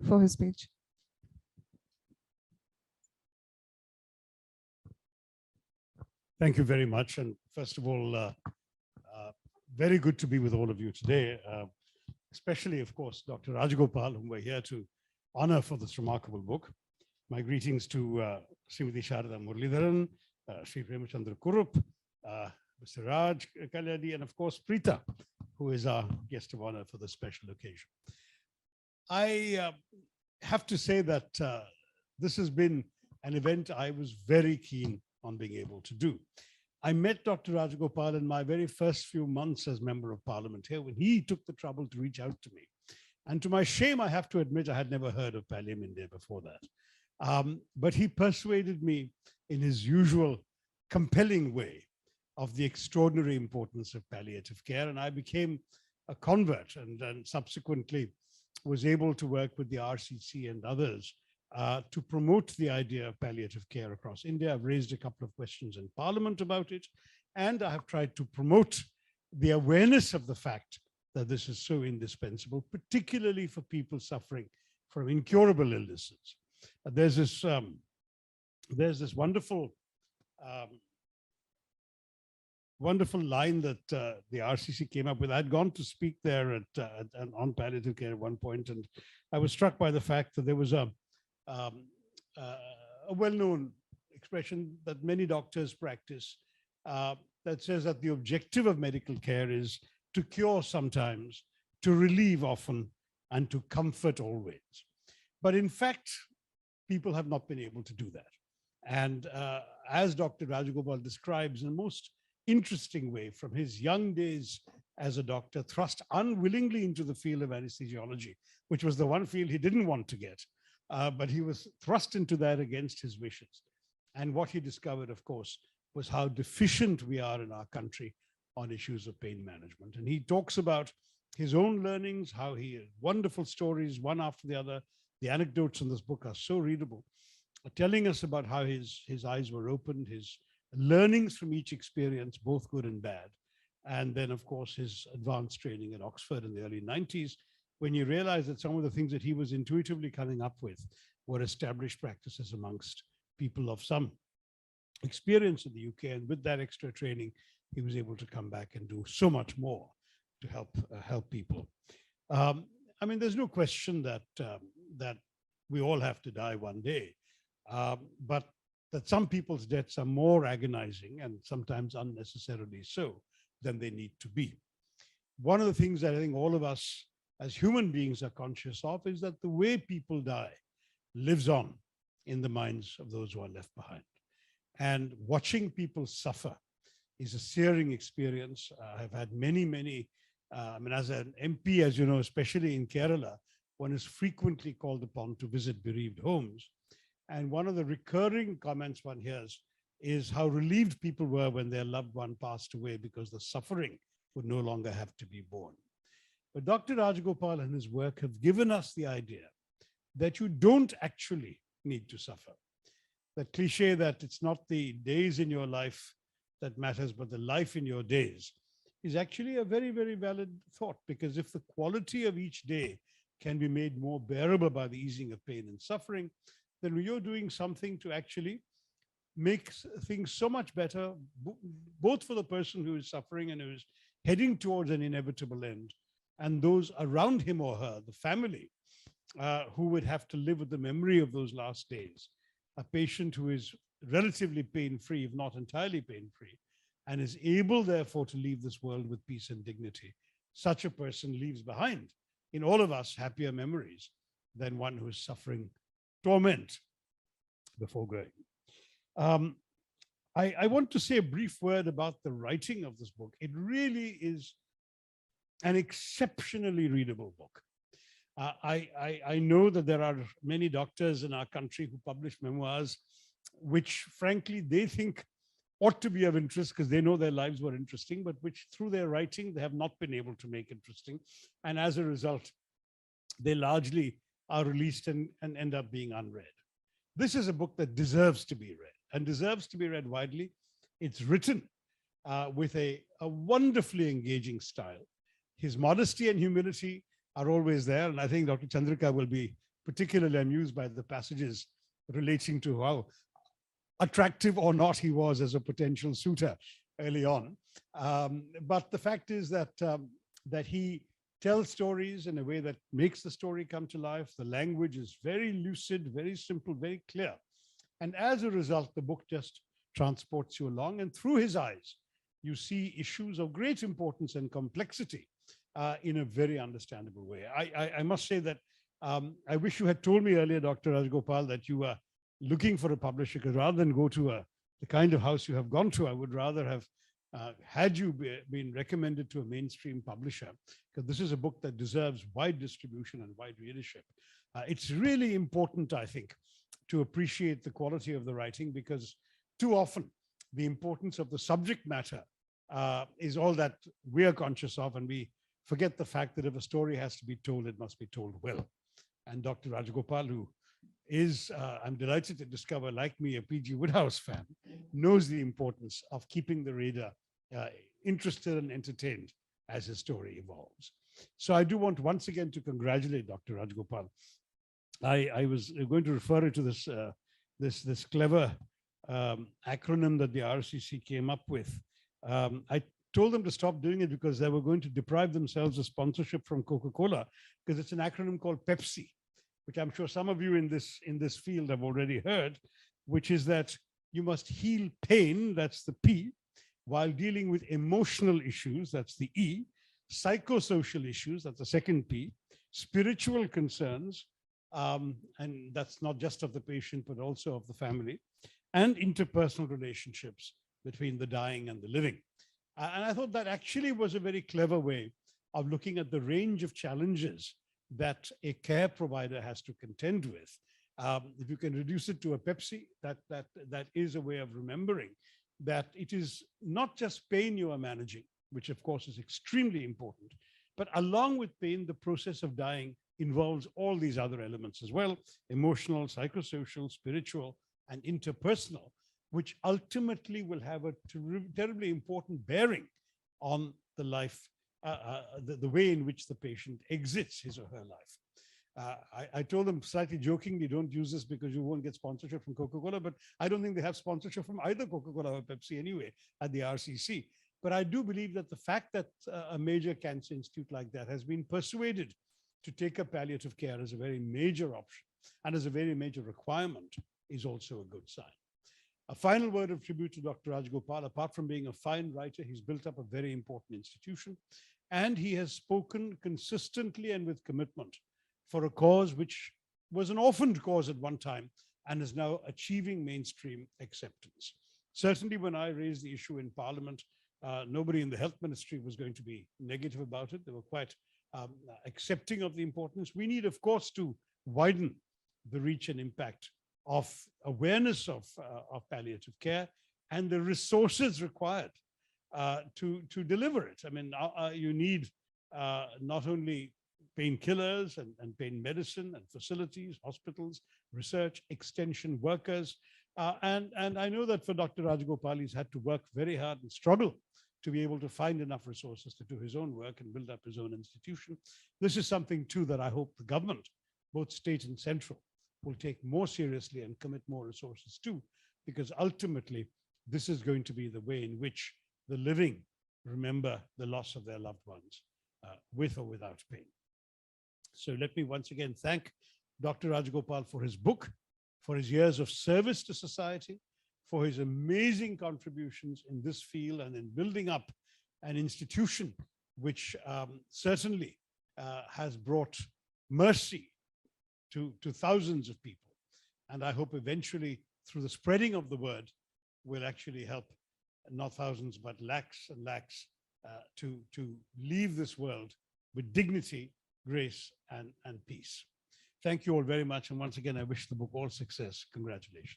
for his speech. Thank you very much. And first of all, very good to be with all of you today, especially, of course, Dr. Rajagopal, whom we're here to honor for this remarkable book. My greetings to Srimati Sharada Muralidharan, Sri Premachandra Kurup, Mr. Raj Kalyani, and of course, Preeta, who is our guest of honor for this special occasion. I have to say that this has been an event I was very keen on being able to do. I met Dr. Rajagopal in my very first few months as Member of Parliament here when he took the trouble to reach out to me. And to my shame, I have to admit, I had never heard of Pallium India before that. But he persuaded me in his usual compelling way of the extraordinary importance of palliative care. And I became a convert and subsequently was able to work with the RCC and others to promote the idea of palliative care across India. I've raised a couple of questions in Parliament about it, and I have tried to promote the awareness of the fact that this is so indispensable, particularly for people suffering from incurable illnesses. There's this wonderful line that the RCC came up with. I'd gone to speak there on palliative care at one point, and I was struck by the fact that there was a well-known expression that many doctors practice that says that the objective of medical care is to cure sometimes, to relieve often, and to comfort always. But in fact, people have not been able to do that. And as Dr. Rajagopal describes in a most interesting way, from his young days as a doctor, thrust unwillingly into the field of anesthesiology, which was the one field he didn't want to get. But he was thrust into that against his wishes. And what he discovered, of course, was how deficient we are in our country on issues of pain management. And he talks about his own learnings, how he had wonderful stories, one after the other. The anecdotes in this book are so readable, telling us about how his eyes were opened, his learnings from each experience, both good and bad. And then, of course, his advanced training at Oxford in the early 90s, when you realize that some of the things that he was intuitively coming up with were established practices amongst people of some experience in the UK. And with that extra training, he was able to come back and do so much more to help people. I mean, there's no question that we all have to die one day, but that some people's deaths are more agonizing and sometimes unnecessarily so than they need to be. One of the things that I think all of us as human beings are conscious of is that the way people die lives on in the minds of those who are left behind. And watching people suffer is a searing experience. I've had many, I mean, as an MP, as you know, especially in Kerala, one is frequently called upon to visit bereaved homes. And one of the recurring comments one hears is how relieved people were when their loved one passed away because the suffering would no longer have to be borne. But Dr. Rajagopal and his work have given us the idea that you don't actually need to suffer. That cliche that it's not the days in your life that matters, but the life in your days is actually a very, very valid thought, because if the quality of each day can be made more bearable by the easing of pain and suffering, then you're doing something to actually make things so much better, both for the person who is suffering and who is heading towards an inevitable end, and those around him or her, the family, who would have to live with the memory of those last days. A patient who is relatively pain-free, if not entirely pain-free, and is able, therefore, to leave this world with peace and dignity. Such a person leaves behind, in all of us, happier memories than one who is suffering torment before going. I want to say a brief word about the writing of this book. It really is an exceptionally readable book. I know that there are many doctors in our country who publish memoirs, which frankly they think ought to be of interest because they know their lives were interesting, but which through their writing they have not been able to make interesting. And as a result, they largely are released and end up being unread. This is a book that deserves to be read and deserves to be read widely. It's written with a wonderfully engaging style. His modesty and humility are always there. And I think Dr. Chandrika will be particularly amused by the passages relating to how attractive or not he was as a potential suitor early on. But the fact is that that he tells stories in a way that makes the story come to life. The language is very lucid, very simple, very clear. And as a result, the book just transports you along. And through his eyes, you see issues of great importance and complexity in a very understandable way. I must say that I wish you had told me earlier, Dr. Rajagopal, that you were looking for a publisher, because rather than go to the kind of house you have gone to, I would rather have had you been recommended to a mainstream publisher, because this is a book that deserves wide distribution and wide readership. It's really important, I think, to appreciate the quality of the writing, because too often the importance of the subject matter is all that we are conscious of, and we forget the fact that if a story has to be told, it must be told well. And Dr. Rajagopal, who is, I'm delighted to discover, like me, a P.G. Woodhouse fan, knows the importance of keeping the reader interested and entertained as his story evolves. So I do want once again to congratulate Dr. Rajagopal. I was going to refer to this, this clever acronym that the RCC came up with. I told them to stop doing it because they were going to deprive themselves of sponsorship from Coca-Cola, because it's an acronym called Pepsi, which I'm sure some of you in this field have already heard, which is that you must heal pain, that's the P, while dealing with emotional issues, that's the E, psychosocial issues, that's the second P, spiritual concerns, and that's not just of the patient, but also of the family, and interpersonal relationships between the dying and the living. And I thought that actually was a very clever way of looking at the range of challenges that a care provider has to contend with. If you can reduce it to a Pepsi, that is a way of remembering that it is not just pain you are managing, which of course is extremely important, but along with pain, the process of dying involves all these other elements as well: emotional, psychosocial, spiritual, and interpersonal, which ultimately will have a terribly important bearing on the life, the way in which the patient exits his or her life. I told them slightly jokingly, don't use this because you won't get sponsorship from Coca-Cola, but I don't think they have sponsorship from either Coca-Cola or Pepsi anyway at the RCC. But I do believe that the fact that a major cancer institute like that has been persuaded to take up palliative care as a very major option and as a very major requirement is also a good sign. A final word of tribute to Dr. Rajagopal. Apart from being a fine writer, he's built up a very important institution, and he has spoken consistently and with commitment for a cause which was an orphaned cause at one time and is now achieving mainstream acceptance. Certainly when I raised the issue in Parliament, nobody in the health ministry was going to be negative about it. They were quite accepting of the importance. We need, of course, to widen the reach and impact of awareness of palliative care and the resources required to deliver it. I mean, you need not only painkillers and pain medicine and facilities, hospitals, research, extension workers. And I know that for Dr. Rajagopal, he's had to work very hard and struggle to be able to find enough resources to do his own work and build up his own institution. This is something too that I hope the government, both state and central, will take more seriously and commit more resources to, because ultimately this is going to be the way in which the living remember the loss of their loved ones with or without pain. So let me once again thank Dr. Rajagopal for his book, for his years of service to society, for his amazing contributions in this field and in building up an institution which certainly has brought mercy to thousands of people. And I hope eventually through the spreading of the word will actually help not thousands, but lakhs and lakhs to leave this world with dignity, grace, and peace. Thank you all very much. And once again, I wish the book all success. Congratulations.